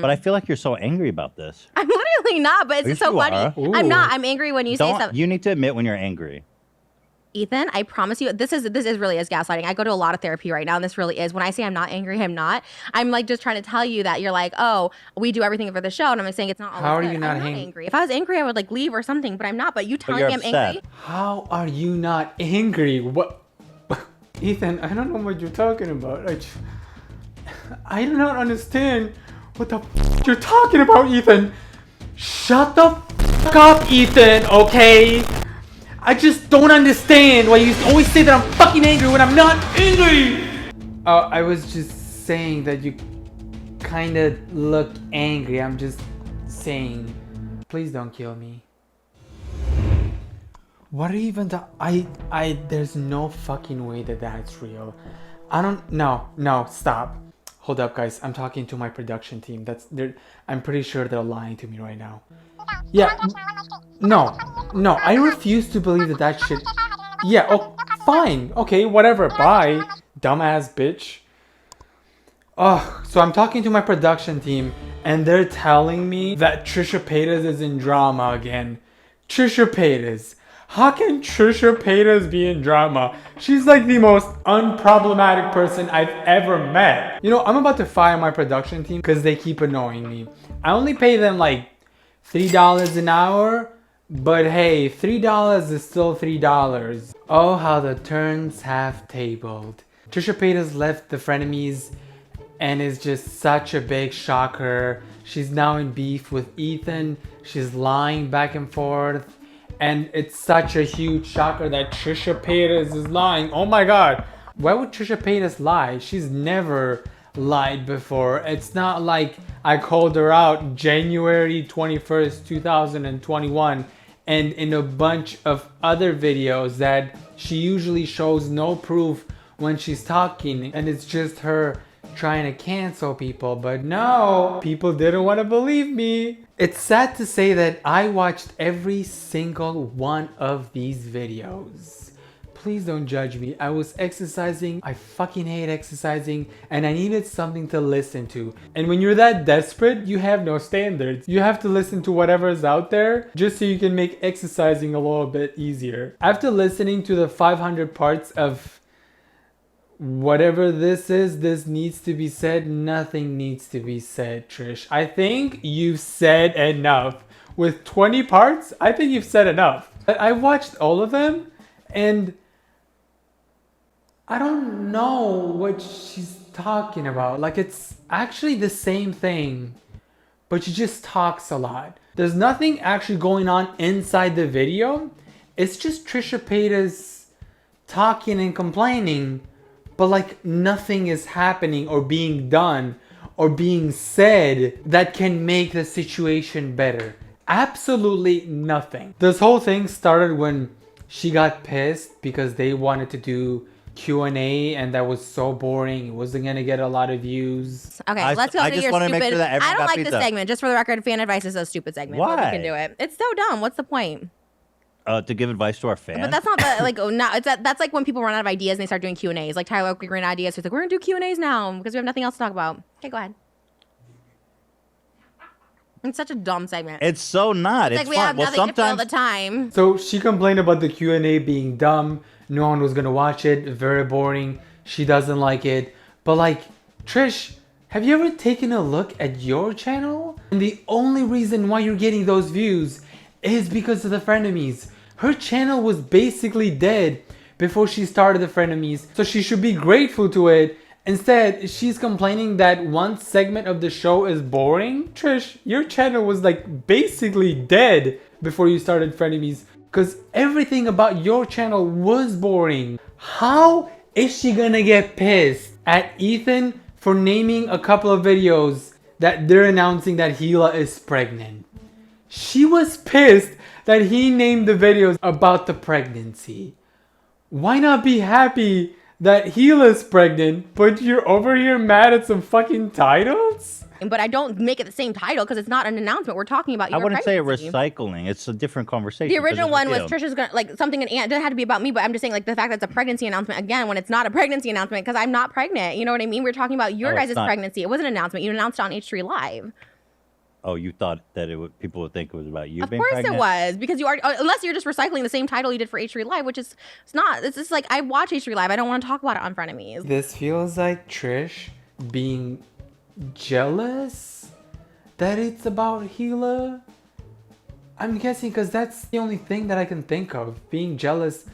But I feel like you're so angry about this. I'm literally not, but it's just so funny. I'm not. I'm angry when you say something. You need to admit when you're angry. Ethan, I promise you, this is really is gaslighting. I go to a lot of therapy right now, and this really is. When I say I'm not angry, I'm not. I'm like just trying to tell you that you're like, oh, we do everything for the show, and I'm saying it's not always How are good. you not I'm not angry? If I was angry, I would like leave or something, but I'm not. But you telling me I'm angry? How are you not angry? What? Ethan, I don't know what you're talking about. I do not understand what the you're talking about, Ethan. Shut the up, Ethan, okay? I just don't understand why you always say that I'm fucking angry when I'm not angry. I was just saying that you kind of look angry. I'm just saying, please don't kill me. What are you even there's no fucking way that that's real. No, stop. Hold up, guys. I'm talking to my production team. I'm pretty sure they're lying to me right now. Yeah. No, I refuse to believe that shit. Yeah, oh, fine. Okay, whatever. Bye, dumbass bitch. Oh, so I'm talking to my production team, and they're telling me that Trisha Paytas is in drama again. Trisha Paytas. How can Trisha Paytas be in drama? She's like the most unproblematic person I've ever met. You know, I'm about to fire my production team because they keep annoying me. I only pay them like $3 an hour, but hey, $3 is still $3. Oh, how the turns have tabled. Trisha Paytas left the Frenemies and is just such a big shocker. She's now in beef with Ethan. She's lying back and forth. And it's such a huge shocker that Trisha Paytas is lying. Oh my god. Why would Trisha Paytas lie? She's never lied before. It's not like I called her out January 21st, 2021 and in a bunch of other videos that she usually shows no proof when she's talking and it's just her trying to cancel people. But no, people didn't want to believe me. It's sad to say that I watched every single one of these videos. Please don't judge me. I was exercising. I fucking hate exercising and I needed something to listen to. And when you're that desperate, you have no standards. You have to listen to whatever's out there just so you can make exercising a little bit easier. After listening to the 500 parts of whatever this is, this needs to be said. Nothing needs to be said, Trish. I think you've said enough. With 20 parts, I think you've said enough. I watched all of them and I don't know what she's talking about. Like, it's actually the same thing, but she just talks a lot. There's nothing actually going on inside the video. It's just Trisha Paytas talking and complaining, but like nothing is happening or being done or being said that can make the situation better. Absolutely nothing. This whole thing started when she got pissed because they wanted to do Q&A and that was so boring. It wasn't gonna get a lot of views. Okay, let's go through your stupid. I don't like this segment. Just for the record, fan advice is a stupid segment. Why? But we can do it. It's so dumb. What's the point? To give advice to our fans. But that's not the, like, no, that's like when people run out of ideas and they start doing Q&As. Like Tyler Oakley ran ideas. So he's like, we're gonna do Q&As now because we have nothing else to talk about. Okay, go ahead. It's such a dumb segment. It's so not. It's like we fun. have nothing to fill the time. So she complained about the Q&A being dumb. No one was gonna watch it. Very boring. She doesn't like it. But like, Trish, have you ever taken a look at your channel? And the only reason why you're getting those views is because of the Frenemies. Her channel was basically dead before she started the Frenemies, so she should be grateful to it. Instead, she's complaining that one segment of the show is boring. Trish, your channel was like basically dead before you started Frenemies because everything about your channel was boring. How is she gonna get pissed at Ethan for naming a couple of videos that they're announcing that Hila is pregnant? She was pissed that he named the videos about the pregnancy. Why not be happy that Hila's pregnant, but you're over here mad at some fucking titles? But I don't make it the same title because it's not an announcement. We're talking about I your wouldn't say pregnancy. recycling. It's a different conversation. The 'cause original it's one was you. Trisha's gonna like something, and it doesn't have to be about me, but I'm just saying like the fact that it's a pregnancy announcement again when it's not a pregnancy announcement because I'm not pregnant. You know what I mean? We're talking about your Oh, it's guys' not. pregnancy. It wasn't an announcement. You announced it on H3 Live. Oh, you thought that people would think it was about you Of being course pregnant? it was because you are unless you're just recycling the same title you did for H3 Live, which is it's not. It's just like I watch H3 Live. I don't want to talk about it on Frenemies. This feels like Trish being jealous that it's about Gila. I'm guessing because that's the only thing that I can think of. Being jealous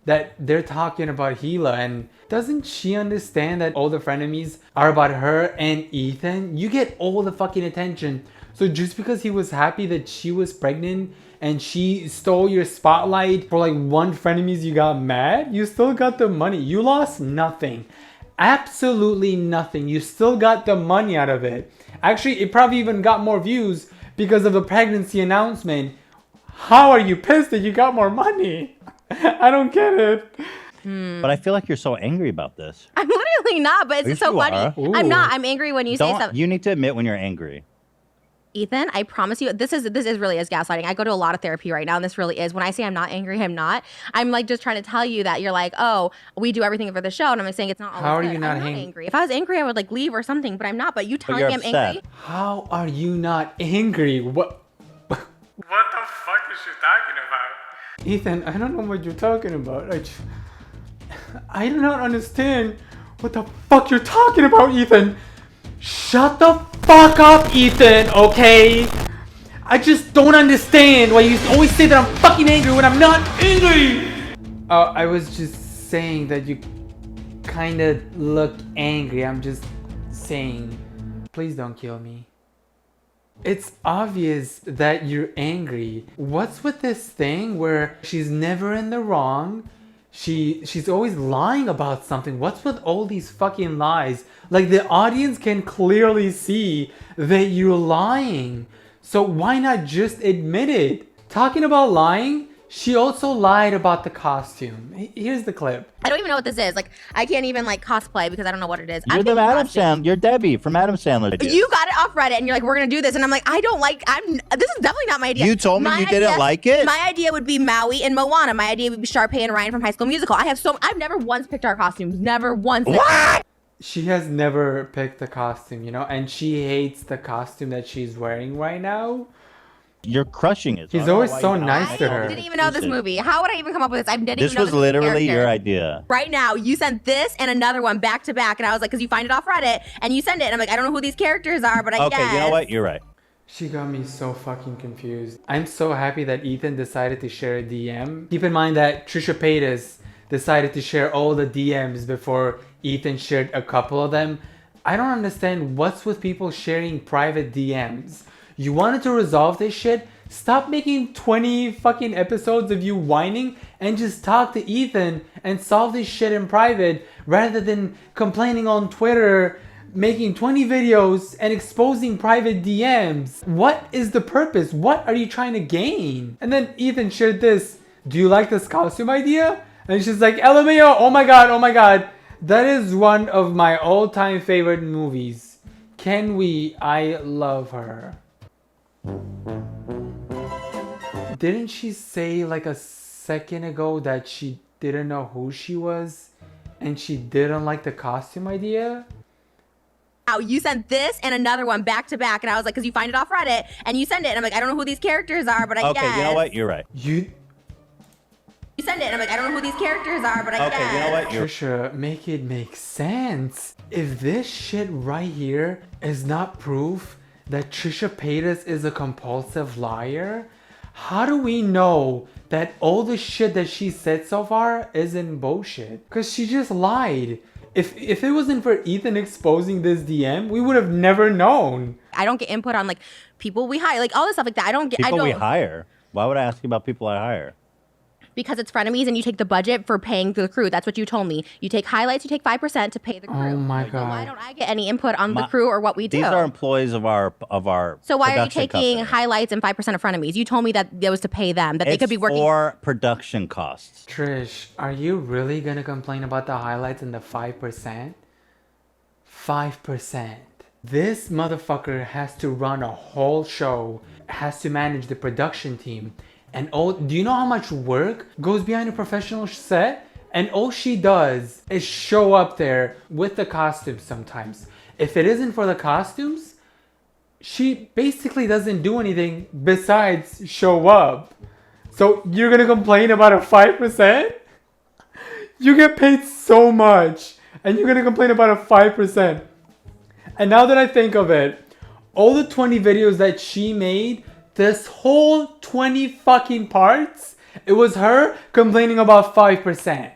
that they're talking about Gila. And doesn't she understand that all the frenemies are about her and Ethan? You get all the fucking attention. So just because he was happy that she was pregnant and she stole your spotlight for like one frenemies, you got mad? You still got the money. You lost nothing. Absolutely nothing. You still got the money out of it. Actually, it probably even got more views because of the pregnancy announcement. How are you pissed that you got more money? I don't get it. But I feel like you're so angry about this. I'm literally not, but it's Yes, just so you funny. are. I'm Ooh. not. I'm angry when you say something. You need to admit when you're angry. Ethan, I promise you, this is really is gaslighting. I go to a lot of therapy right now, and this really is. When I say I'm not angry, I'm not. I'm like just trying to tell you that you're like, oh, we do everything for the show, and I'm like saying it's not always How are good. you not I'm not ang- angry. If I was angry, I would like leave or something, but I'm not. But you telling you're me I'm upset. angry? How are you not angry? What the fuck is she talking about? Ethan, I don't know what you're talking about. I do not understand what the fuck you're talking about, Ethan. Shut the fuck up, Ethan, okay? I just don't understand why you always say that I'm fucking angry when I'm not angry. I was just saying that you kind of look angry. I'm just saying, please don't kill me. It's obvious that you're angry. What's with this thing where she's never in the wrong? She's always lying about something. What's with all these fucking lies? Like the audience can clearly see that you're lying. So why not just admit it? Talking about lying, she also lied about the costume. Here's the clip. I don't even know what this is. Like, I can't even like cosplay because I don't know what it is. You're I'm the thinking Adam costume. Sandler. You're Debbie from Adam Sandler. You got it off Reddit, and you're like, "We're gonna do this," and I'm like, "I don't like. This is definitely not my idea." You told me My you didn't like it? My idea would be Maui and Moana. My idea would be Sharpay and Ryan from High School Musical. I've never once picked our costumes. Never once. What? She has never picked the costume, you know, and she hates the costume that she's wearing right now. You're crushing it. He's I don't know always why so you don't nice like to it. her. I didn't even know this movie. How would I even come up with this? I didn't This even know was this literally your character. idea. Right now, you sent this and another one back to back, and I was like, because you find it off Reddit, and you send it, and I'm like, I don't know who these characters are, but I Okay, guess. you know what? You're right. She got me so fucking confused. I'm so happy that Ethan decided to share a DM. Keep in mind that Trisha Paytas decided to share all the DMs before Ethan shared a couple of them. I don't understand what's with people sharing private DMs. You wanted to resolve this shit? Stop making 20 fucking episodes of you whining and just talk to Ethan and solve this shit in private rather than complaining on Twitter, making 20 videos and exposing private DMs. What is the purpose? What are you trying to gain? And then Ethan shared this. Do you like this costume idea? And she's like, LMAO, oh my god, oh my god. That is one of my all-time favorite movies. Can we? I love her. Didn't she say like a second ago that she didn't know who she was and she didn't like the costume idea? Now, you sent this and another one back to back, and I was like, because you find it off Reddit, and you send it, and I'm like, I don't know who these characters are, but I guess. Okay, you know what? You're right. You send it, and I'm like, I don't know who these characters are, but I guess. Okay, you know what? You're Trisha, make it make sense. If this shit right here is not proof that Trisha Paytas is a compulsive liar, how do we know that all the shit that she said so far isn't bullshit? Because she just lied. If it wasn't for Ethan exposing this DM, we would have never known. I don't get input on like people we hire, like all this stuff like that. I don't get. people I don't we hire. Why would I ask you about people I hire? because it's frenemies, and you take the budget for paying the crew. That's what you told me. You take highlights. You take 5% to pay the crew. Oh my So why god. don't I get any input on the crew or what we do? These are employees of our So why are you production taking company. highlights and 5% of frenemies? You told me that it was to pay them, that they could be working. for production costs. Trish, are you really gonna complain about the highlights and the 5%? 5%. This motherfucker has to run a whole show, has to manage the production team, and do you know how much work goes behind a professional set? And all she does is show up there with the costumes sometimes. If it isn't for the costumes, she basically doesn't do anything besides show up. So you're gonna complain about a 5%? You get paid so much, and you're gonna complain about a 5%. And now that I think of it, all the 20 videos that she made, this whole 20 fucking parts, it was her complaining about 5%.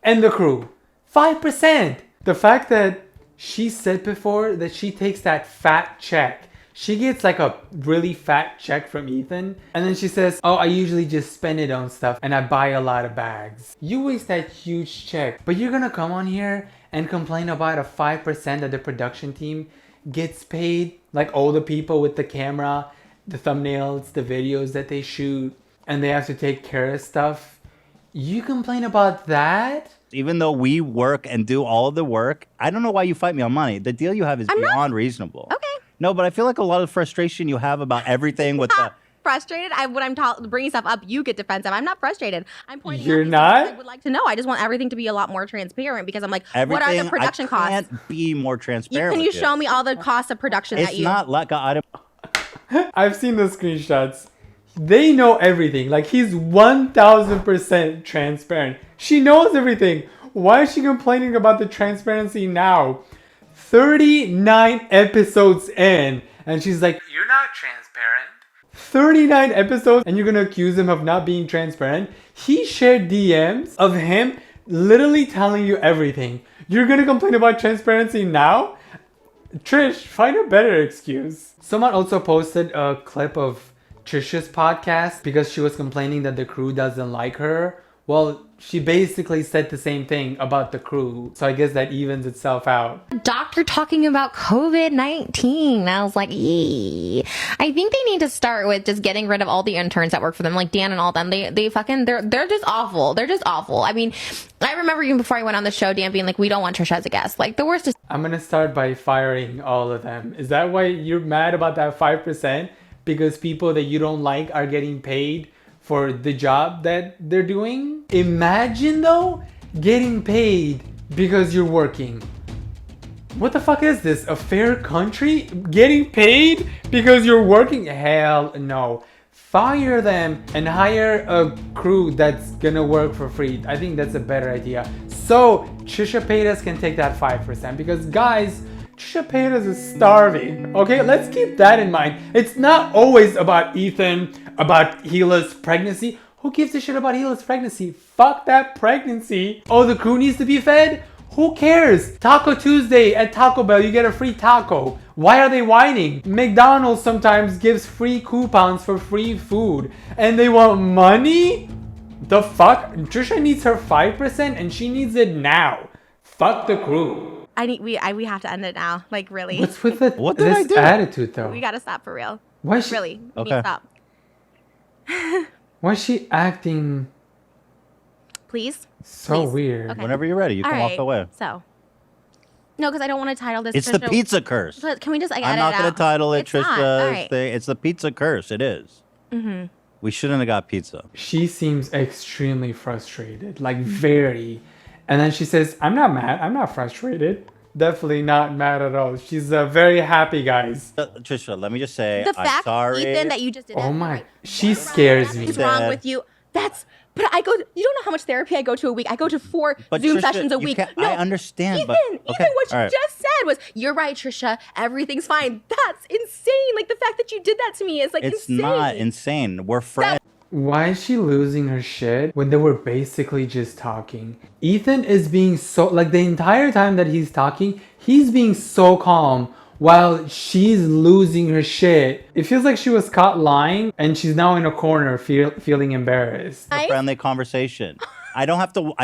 And the crew. 5%! The fact that she said before that she takes that fat check. She gets like a really fat check from Ethan. And then she says, oh, I usually just spend it on stuff and I buy a lot of bags. You waste that huge check. But you're gonna come on here and complain about a 5% that the production team gets paid, like all the people with the camera, the thumbnails, the videos that they shoot, and they have to take care of stuff. You complain about that? Even though we work and do all of the work, I don't know why you fight me on money. The deal you have is beyond reasonable. Okay. No, but I feel like a lot of frustration you have about everything with the... Frustrated. When I'm bringing stuff up, you get defensive. I'm not frustrated. I'm pointing. You're out not? I would like to know. I just want everything to be a lot more transparent because I'm like, what are the production costs? I can't be more transparent. Can you show me all the costs of production It's that you? not like I've seen the screenshots. They know everything. Like, he's 1000% transparent. She knows everything. Why is she complaining about the transparency now? 39 episodes in, and she's like, you're not transparent. 39 episodes, and you're gonna accuse him of not being transparent? He shared DMs of him literally telling you everything. You're gonna complain about transparency now? Trish, find a better excuse. Someone also posted a clip of Trisha's podcast because she was complaining that the crew doesn't like her. Well, she basically said the same thing about the crew. So I guess that evens itself out. Doctor talking about COVID-19. I was like, eee. I think they need to start with just getting rid of all the interns that work for them, like Dan and all them. They're just awful. They're just awful. I mean, I remember even before I went on the show, Dan being like, we don't want Trisha as a guest. Like, the worst is... I'm gonna start by firing all of them. Is that why you're mad about that 5%? Because people that you don't like are getting paid for the job that they're doing? Imagine though, getting paid because you're working. What the fuck is this? A fair country? Getting paid because you're working? Hell no. Fire them and hire a crew that's gonna work for free. I think that's a better idea. So Trisha Paytas can take that 5% because guys, Trisha Paytas is starving. Okay, let's keep that in mind. It's not always about Ethan, about Gila's pregnancy. Who gives a shit about Gila's pregnancy? Fuck that pregnancy. Oh, the crew needs to be fed? Who cares? Taco Tuesday at Taco Bell, you get a free taco. Why are they whining? McDonald's sometimes gives free coupons for free food. And they want money? The fuck? Trisha needs her 5% and she needs it now. Fuck the crew. We have to end it now. Like, really. What's with this I do? attitude though? We gotta stop for real. Why is she, Really. We Okay. need to stop. why is she acting Please. so Please. weird? Okay. Whenever you're ready, you All can right. walk away. So. No, because I don't want to title this. It's the Trisha- pizza curse. But can we just like I'm edit not it going out? to title it It's not. All Trisha's right. thing. It's the pizza curse. It is. Mm-hmm. We shouldn't have got pizza. She seems extremely frustrated, like very. And then she says, I'm not mad. I'm not frustrated. Definitely not mad at all. She's very happy, guys. Trisha, let me just say, The I'm fact, sorry. Ethan, that you just did. Oh that, my, right? she scares me. What's wrong with you? But I go. You don't know how much therapy I go to a week. I go to 4 But Zoom Trisha, sessions a you week. can't- No, I understand, Ethan, but- okay, what you all right. just said was, "You're right, Trisha. Everything's fine." That's insane. Like the fact that you did that to me is like It's insane. not insane. We're friends. Why is she losing her shit when they were basically just talking? Ethan is being so, like the entire time that he's talking, he's being so calm while she's losing her shit. It feels like she was caught lying and she's now in a corner feeling embarrassed. A friendly conversation. I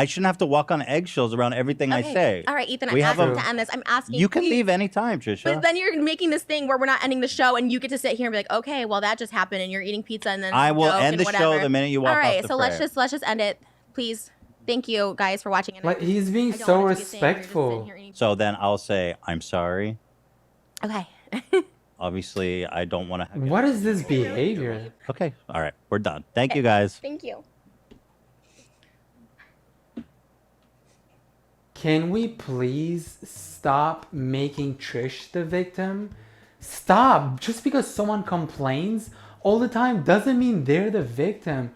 shouldn't have to walk on eggshells around everything I say. All right, Ethan, We I'm have asking a- to end this. I'm asking You can please. leave anytime, Trisha. But then you're making this thing where we're not ending the show, and you get to sit here and be like, okay, well that just happened, and you're eating pizza, and then I will joke end and the whatever. show the minute you walk All right, off the so let's frame. just end it, please. Thank you guys for watching. And Like he's being I don't so want it to be a thing where you're just sitting respectful. here eating So then I'll say, I'm sorry. Okay. Obviously, I don't want to. What is this behavior? Okay. All right. We're done. Thank you, guys. Thank you. Can we please stop making Trish the victim? Stop. Just because someone complains all the time doesn't mean they're the victim.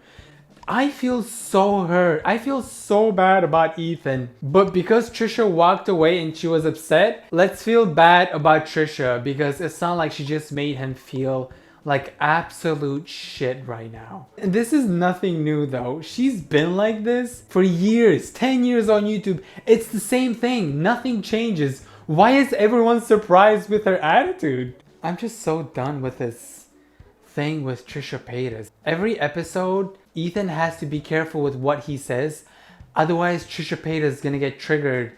I feel so hurt. I feel so bad about Ethan. But because Trisha walked away and she was upset, let's feel bad about Trisha because it's not like she just made him feel like absolute shit right now. And this is nothing new though. She's been like this for years, 10 years on YouTube. It's the same thing. Nothing changes. Why is everyone surprised with her attitude? I'm just so done with this thing with Trisha Paytas. Every episode, Ethan has to be careful with what he says. Otherwise, Trisha Paytas is gonna get triggered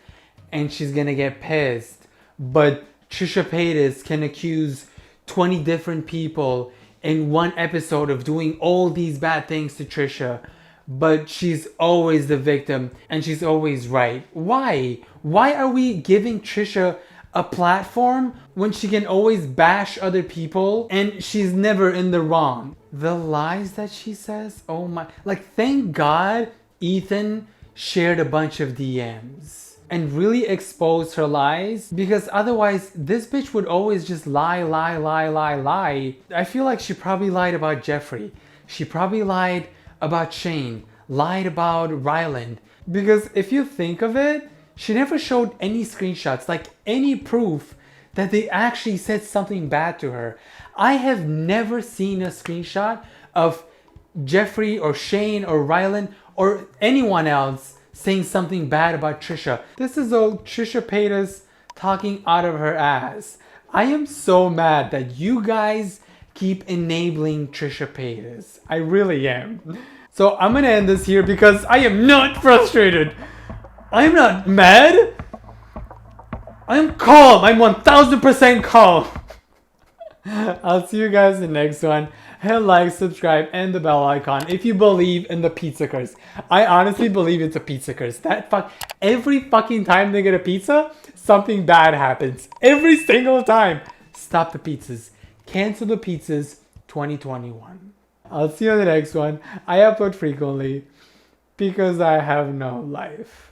and she's gonna get pissed. But Trisha Paytas can accuse 20 different people in one episode of doing all these bad things to Trisha, but she's always the victim and she's always right. Why? Why are we giving Trisha a platform when she can always bash other people and she's never in the wrong? The lies that she says, oh my, like thank God Ethan shared a bunch of DMs and really exposed her lies, because otherwise this bitch would always just lie. I feel like she probably lied about Jeffrey. She probably lied about Shane, lied about Ryland. Because if you think of it, she never showed any screenshots, like any proof that they actually said something bad to her. I have never seen a screenshot of Jeffrey or Shane or Ryland or anyone else saying something bad about Trisha. This is all Trisha Paytas talking out of her ass. I am so mad that you guys keep enabling Trisha Paytas. I really am. So I'm gonna end this here because I am not frustrated. I'm not mad. I'm calm. I'm 1000% calm. I'll see you guys in the next one. Hit like, subscribe, and the bell icon if you believe in the pizza curse. I honestly believe it's a pizza curse. Every fucking time they get a pizza, something bad happens. Every single time. Stop the pizzas. Cancel the pizzas 2021. I'll see you on the next one. I upload frequently because I have no life.